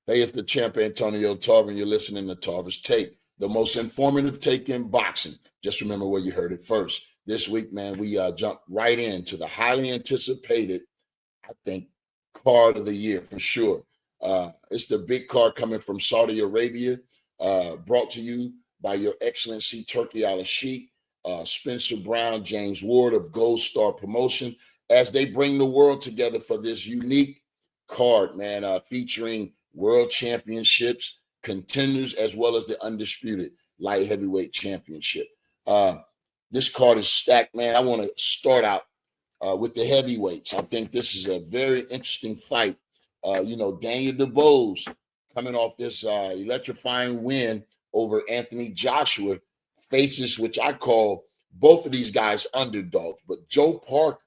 Hey, it's the champ Antonio Tarver, and you're listening to Tarver's Take, the most informative take in boxing. Just remember where you heard it first. This week, man, we jump right into the highly anticipated, I think, card of the year for sure. It's the big card coming from Saudi Arabia, brought to you by your Excellency Turki Alalshikh, Spencer Brown, James Ward of Gold Star Promotion, as they bring the world together for this unique card, man, featuring world championships, contenders, as well as the undisputed light heavyweight championship. This card is stacked, man. I want to start out with the heavyweights. I think this is a very interesting fight. Daniel DeBose coming off this electrifying win over Anthony Joshua faces, which I call both of these guys underdogs. But Joe Parker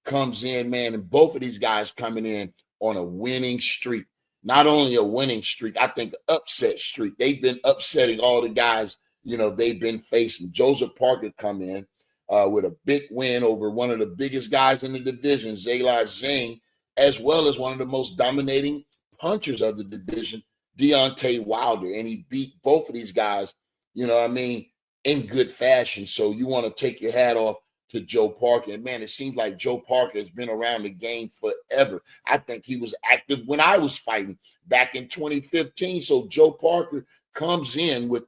comes in, man, and both of these guys coming in on a winning streak. Not only a winning streak, I think upset streak. They've been upsetting all the guys, they've been facing. Joseph Parker come in with a big win over one of the biggest guys in the division, DAZN, as well as one of the most dominating punchers of the division, Deontay Wilder. And he beat both of these guys, in good fashion. So you want to take your hat off to Joe Parker. And, man, it seems like Joe Parker has been around the game forever. I think he was active when I was fighting back in 2015. So Joe Parker comes in with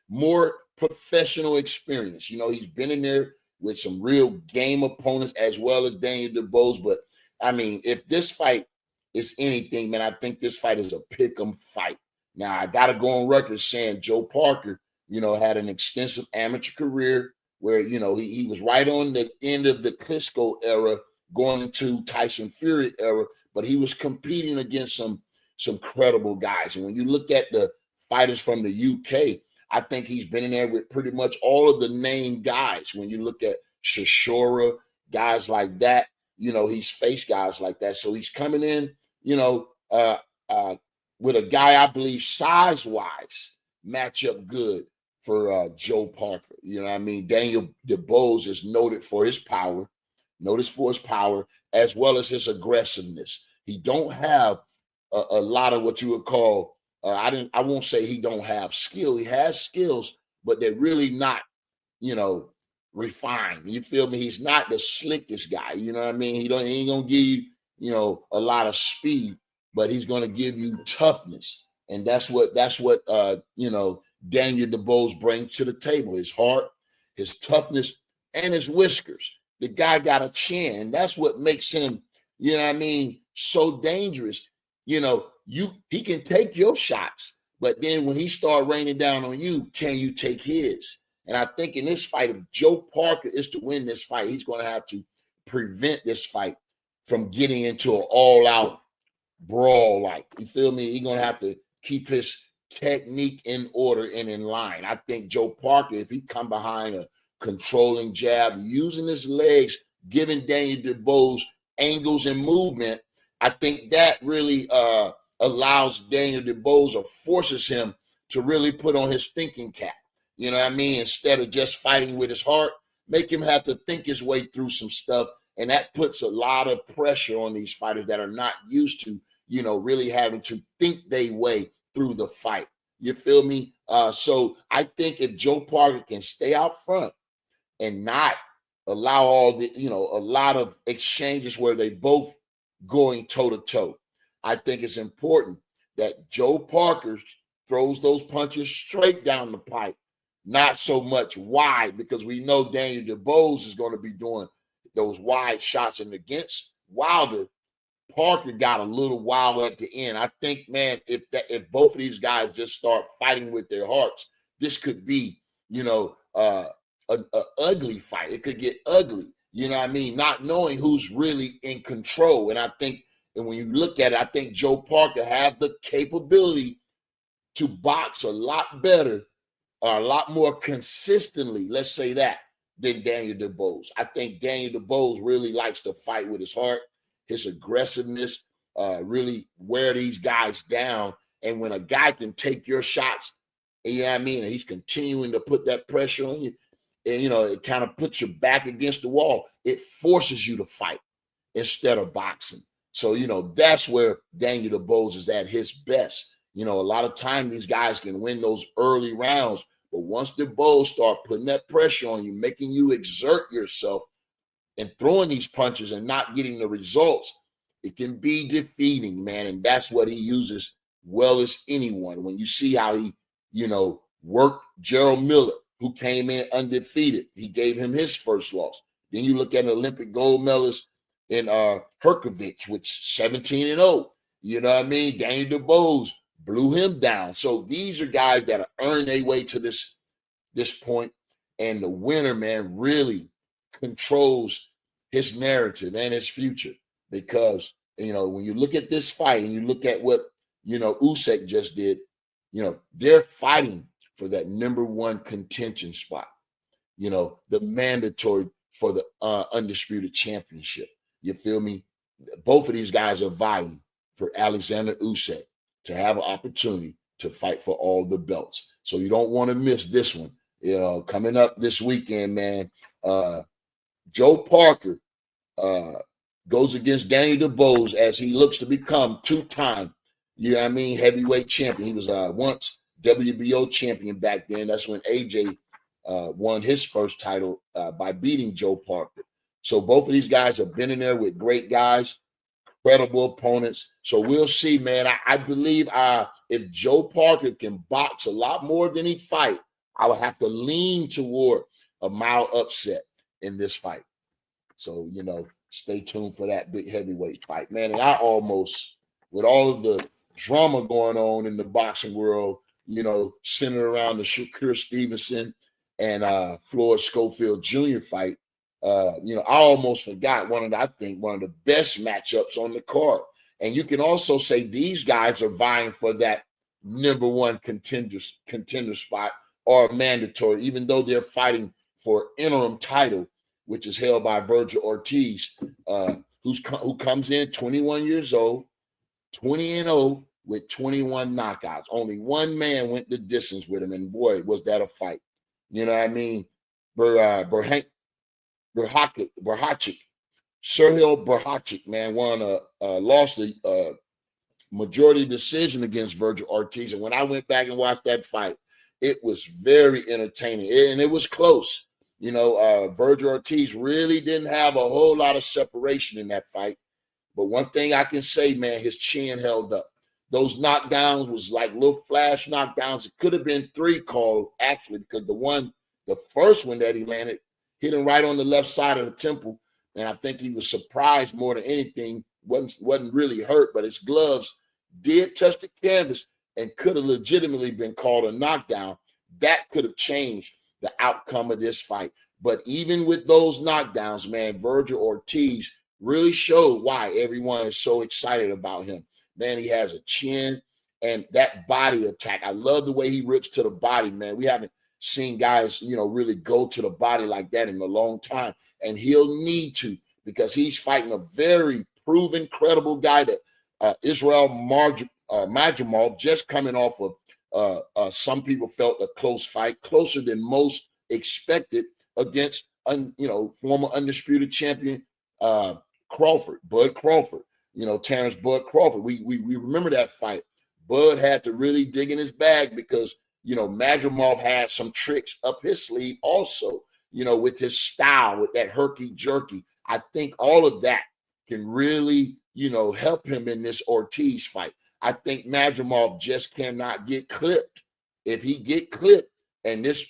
more professional experience. He's been in there with some real game opponents as well as Daniel DeBose. But, I mean, if this fight is anything, man, I think this fight is a pick'em fight. Now, I got to go on record saying Joe Parker, had an extensive amateur career where, he was right on the end of the Klitschko era going into Tyson Fury era, but he was competing against some credible guys. And when you look at the fighters from the UK, I think he's been in there with pretty much all of the named guys. When you look at Shishora, guys like that, he's faced guys like that. So he's coming in, with a guy I believe size-wise match up good for Joe Parker. Daniel DeBose is noted for his power, as well as his aggressiveness. He don't have a lot of what you would call, I won't say he don't have skill. He has skills, but they're really not, refined. You feel me? He's not the slickest guy. You know what I mean? He ain't gonna give you, a lot of speed, but he's gonna give you toughness. And that's what Daniel DeBose brings to the table: his heart, his toughness, and his whiskers. The guy got a chin. That's what makes him, so dangerous. He can take your shots, but then when he start raining down on you, can you take his? And I think in this fight, if Joe Parker is to win this fight, he's going to have to prevent this fight from getting into an all-out brawl. Like, you feel me? He's going to have to keep his technique in order and in line. I think Joe Parker, if he come behind a controlling jab, using his legs, giving Daniel DeBose angles and movement, I think that really allows Daniel DeBose or forces him to really put on his thinking cap. You know what I mean? Instead of just fighting with his heart, make him have to think his way through some stuff. And that puts a lot of pressure on these fighters that are not used to, really having to think their way through the fight. You feel me? So I think if Joe Parker can stay out front and not allow all the, a lot of exchanges where they both going toe to toe, I think it's important that Joe Parker throws those punches straight down the pipe, not so much wide, because we know Daniel DeBose is going to be doing those wide shots. And against Wilder, Parker got a little wild at the end. I think, man, if both of these guys just start fighting with their hearts, this could be, an ugly fight. It could get ugly, not knowing who's really in control. And I think, and when you look at it, I think Joe Parker have the capability to box a lot better or a lot more consistently, let's say that, than Daniel DeBose. I think Daniel DeBose really likes to fight with his heart, his aggressiveness, really wear these guys down. And when a guy can take your shots, and he's continuing to put that pressure on you, and, it kind of puts your back against the wall. It forces you to fight instead of boxing. So, that's where Daniel DeBose is at his best. A lot of time these guys can win those early rounds, but once DeBose start putting that pressure on you, making you exert yourself and throwing these punches and not getting the results, it can be defeating, man. And that's what he uses well as anyone. When you see how he, worked Gerald Miller, who came in undefeated, he gave him his first loss. Then you look at an Olympic gold medalist in Herkovich, which 17-0. You know what I mean? Daniel DeBose blew him down. So these are guys that are earned their way to this point. And the winner, man, really controls his narrative and his future. Because, when you look at this fight and you look at what, Usyk just did, they're fighting for that #1 contention spot, the mandatory for the undisputed championship. You feel me? Both of these guys are vying for Alexander Usyk to have an opportunity to fight for all the belts. So you don't want to miss this one. Coming up this weekend, man, Joe Parker goes against Daniel DeBose as he looks to become 2-time, heavyweight champion. He was once WBO champion back then. That's when AJ won his first title by beating Joe Parker. So both of these guys have been in there with great guys, credible opponents. So we'll see, man. I believe if Joe Parker can box a lot more than he fight, I would have to lean toward a mild upset in this fight. So, stay tuned for that big heavyweight fight, man. And I almost, with all of the drama going on in the boxing world, centered around the Shakur Stevenson and Floyd Schofield Jr. fight, I almost forgot one of the best matchups on the card. And you can also say these guys are vying for that #1 contender spot or mandatory, even though they're fighting for interim title, which is held by Virgil Ortiz, who comes in 21 years old, 20-0 with 21 knockouts. Only one man went the distance with him, and boy, was that a fight. You know what I mean? Berhachik, Serhil Berhachik, man, lost a majority decision against Virgil Ortiz. And when I went back and watched that fight, it was very entertaining, and it was close. Virgil Ortiz really didn't have a whole lot of separation in that fight. But one thing I can say, man, his chin held up. Those knockdowns was like little flash knockdowns. It could have been 3 called, actually, because the first one that he landed hit him right on the left side of the temple. And I think he was surprised more than anything. Wasn't really hurt, but his gloves did touch the canvas and could have legitimately been called a knockdown. That could have changed the outcome of this fight. But even with those knockdowns, man, Virgil Ortiz really showed why everyone is so excited about him. Man, he has a chin and that body attack. I love the way he rips to the body, man. We haven't seen guys, really go to the body like that in a long time. And he'll need to, because he's fighting a very proven, credible guy that Israel Madrimov, just coming off of some people felt a close fight, closer than most expected, against former undisputed champion Bud Crawford. Terrence Bud Crawford. We remember that fight. Bud had to really dig in his bag because Madrimov had some tricks up his sleeve also. With his style, with that herky jerky. I think all of that can really help him in this Ortiz fight. I think Madrimov just cannot get clipped. If he get clipped and this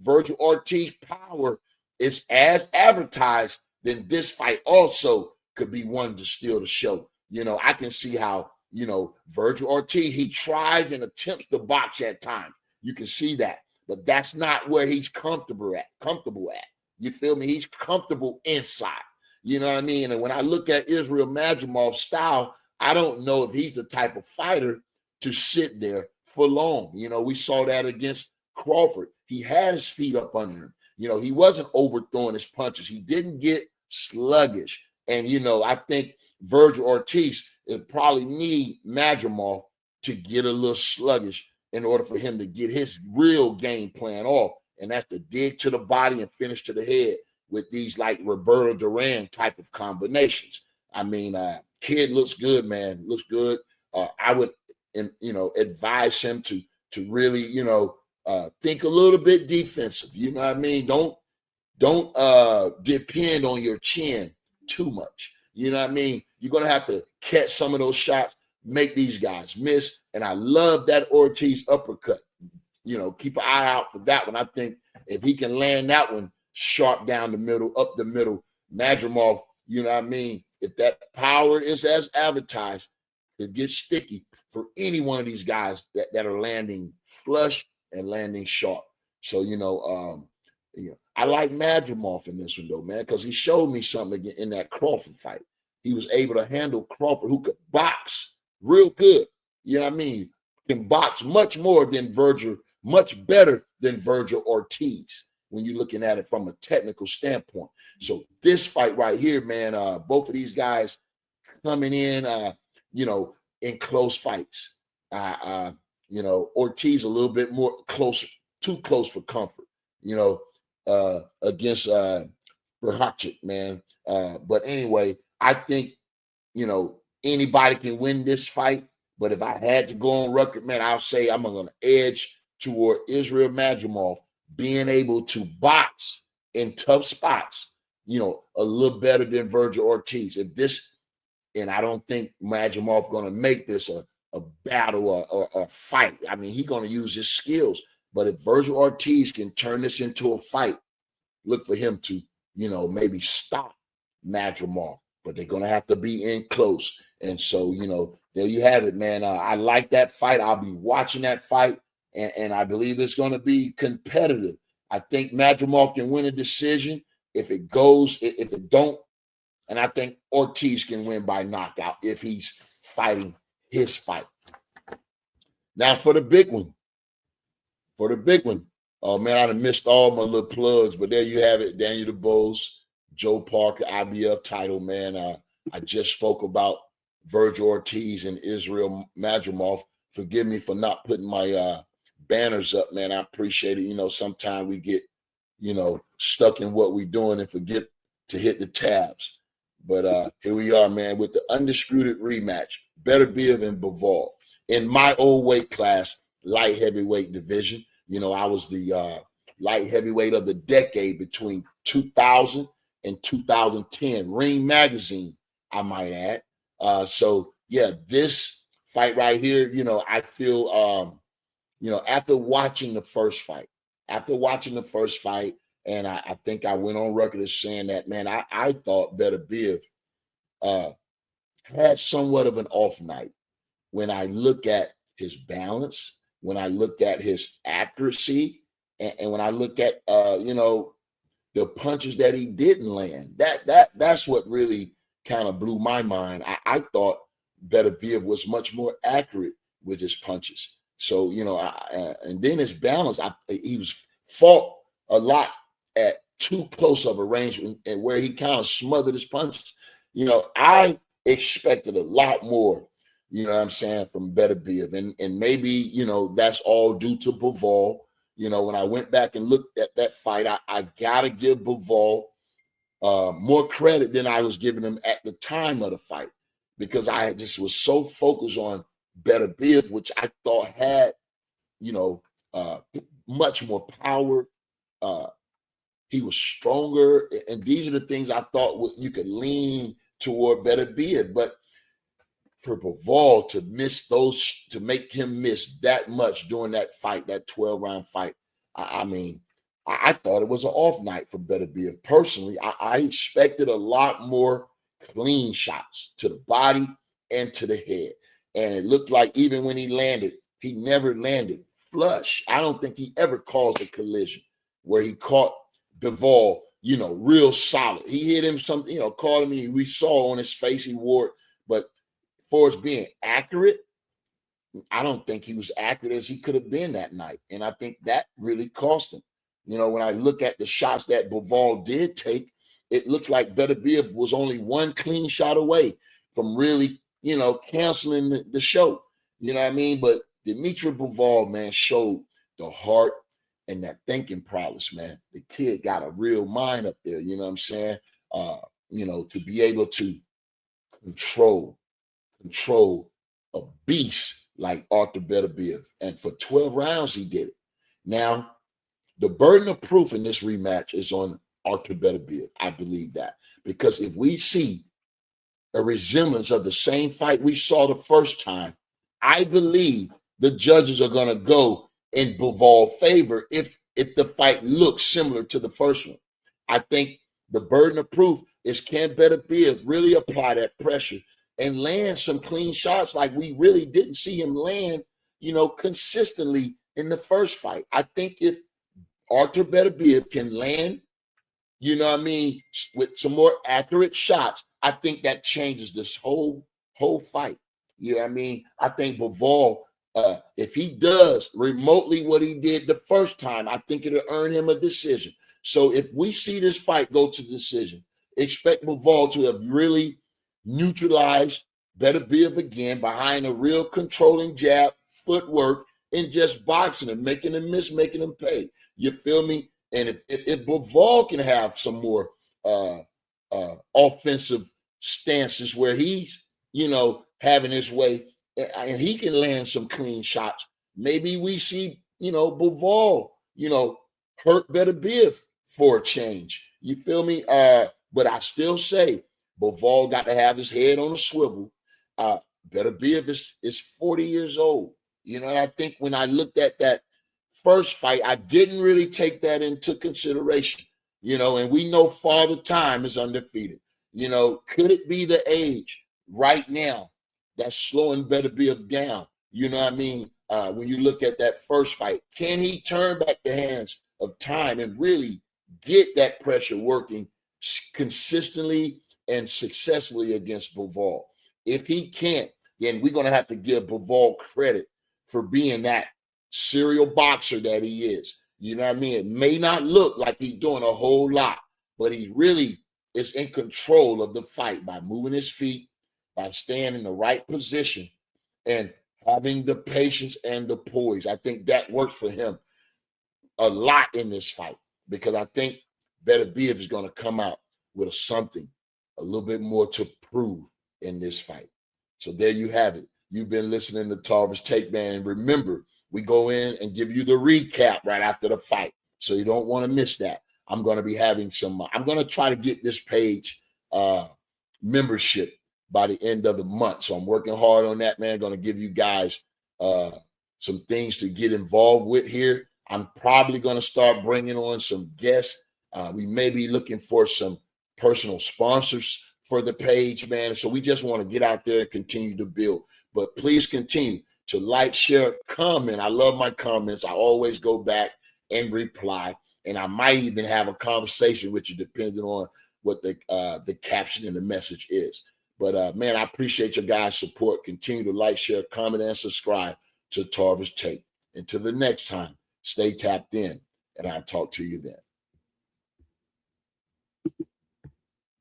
Virgil Ortiz power is as advertised, then this fight also could be one to steal the show. I can see how, Virgil Ortiz, he tries and attempts to box at times. You can see that, but that's not where he's comfortable at. You feel me? He's comfortable inside. You know what I mean? And when I look at Israel Madrimov's style, I don't know if he's the type of fighter to sit there for long. We saw that against Crawford. He had his feet up under him. He wasn't overthrowing his punches. He didn't get sluggish. And, I think Virgil Ortiz will probably need Madrimov to get a little sluggish in order for him to get his real game plan off. And that's to dig to the body and finish to the head with these like Roberto Duran type of combinations. I mean, Kid looks good, man. Looks good. I would, advise him to really, think a little bit defensive. You know what I mean? Don't depend on your chin too much. You know what I mean? You're gonna have to catch some of those shots, make these guys miss. And I love that Ortiz uppercut. Keep an eye out for that one. I think if he can land that one sharp down the middle, up the middle, Madrimov, you know what I mean? If that power is as advertised, it gets sticky for any one of these guys that are landing flush and landing sharp. So, I like Madrimov in this one, though, man, because he showed me something again in that Crawford fight. He was able to handle Crawford, who could box real good. You know what I mean? Can box much more than Virgil, much better than Virgil Ortiz when you're looking at it from a technical standpoint. So this fight right here, man, both of these guys coming in, in close fights. Ortiz a little bit more closer, too close for comfort, against Berhachik, man. But anyway, I think, anybody can win this fight. But if I had to go on record, man, I'll say I'm going to edge toward Israel Madrimov being able to box in tough spots, a little better than Virgil Ortiz. And I don't think Madrimov going to make this a battle or a fight. I mean, he's going to use his skills. But if Virgil Ortiz can turn this into a fight, look for him to, maybe stop Madrimov. But they're going to have to be in close. And so, there you have it, man. I like that fight. I'll be watching that fight. And I believe it's going to be competitive. I think Madrimov can win a decision. If it don't, and I think Ortiz can win by knockout if he's fighting his fight. Now for the big one. Oh, man, I done missed all my little plugs, but there you have it. Daniel DeBose, Joe Parker, IBF title, man. I just spoke about Virgil Ortiz and Israel Madrimov. Forgive me for not putting my banners up, man. I appreciate it. Sometimes we get, stuck in what we're doing and forget to hit the tabs. But here we are, man, with the Undisputed Rematch. Beterbiev and Bivol. In my old weight class, light heavyweight division, I was the light heavyweight of the decade between 2000 and 2010. Ring Magazine, I might add. So, yeah, this fight right here, I feel, after watching the first fight, and I think I went on record as saying that, man, I thought Beterbiev had somewhat of an off night when I look at his balance, when I look at his accuracy, and when I look at, the punches that he didn't land. That's what really kind of blew my mind. I thought Beterbiev was much more accurate with his punches. So, and then his balance, he was fought a lot at too close of a range and where he kind of smothered his punches. I expected a lot more, from Beterbiev. And maybe, that's all due to Bivol. When I went back and looked at that fight, I got to give Bivol more credit than I was giving him at the time of the fight, because I just was so focused on Beterbiev, which I thought had, much more power. He was stronger. And these are the things I thought you could lean toward Beterbiev. But for Bivol to make him miss that much during that fight, that 12-round fight, I thought it was an off night for Beterbiev. Personally, I expected a lot more clean shots to the body and to the head. And it looked like even when he landed, he never landed flush. I don't think he ever caused a collision where he caught Bivol, real solid. He hit him something, caught him. We saw on his face he wore it. But for as being accurate, I don't think he was accurate as he could have been that night. And I think that really cost him. When I look at the shots that Bivol did take, it looked like Beterbiev was only one clean shot away from really, canceling the show. You know what I mean? But Dimitri Bivol, man, showed the heart and that thinking prowess, man. The kid got a real mind up there, you know what I'm saying? To be able to control a beast like Artur Beterbiev. And for 12 rounds, he did it. Now, the burden of proof in this rematch is on Artur Beterbiev. I believe that. Because if we see a resemblance of the same fight we saw the first time, I believe the judges are going to go in Bivol's favor if the fight looks similar to the first one. I think the burden of proof is, can Beterbiev really apply that pressure and land some clean shots like we really didn't see him land, consistently in the first fight. I think if Artur Beterbiev can land, with some more accurate shots, I think that changes this whole fight. I think Bivol, if he does remotely what he did the first time, I think it'll earn him a decision. So if we see this fight go to decision, expect Bivol to have really neutralized Beterbiev again behind a real controlling jab, footwork, and just boxing him, making him miss, making him pay. You feel me? And if Bivol can have some more offensive stances where he's, having his way, and he can land some clean shots, maybe we see, Bivol, hurt Beterbiev for a change. You feel me? But I still say Bivol got to have his head on a swivel. Beterbiev is 40 years old. And I think when I looked at that first fight, I didn't really take that into consideration, and we know Father Time is undefeated. Could it be the age right now that's slowing Beterbiev down? When you look at that first fight, can he turn back the hands of time and really get that pressure working consistently and successfully against Bivol? If he can't, then we're going to have to give Bivol credit for being that serial boxer that he is. It may not look like he's doing a whole lot, but he really is in control of the fight by moving his feet, by staying in the right position, and having the patience and the poise. I think that works for him a lot in this fight, because I think Beterbiev is going to come out with something a little bit more to prove in this fight. So there you have it. You've been listening to Tarver's Take, man. And remember, we go in and give you the recap right after the fight. So you don't want to miss that. I'm going to be having I'm going to try to get this page membership by the end of the month. So I'm working hard on that, man. Going to give you guys some things to get involved with here. I'm probably going to start bringing on some guests. We may be looking for some personal sponsors for the page, man. So we just want to get out there and continue to build. But please continue to like, share, comment. I love my comments. I always go back and reply. And I might even have a conversation with you depending on what the caption and the message is. But, man, I appreciate your guys' support. Continue to like, share, comment, and subscribe to Tarver's Take. Until the next time, stay tapped in, and I'll talk to you then.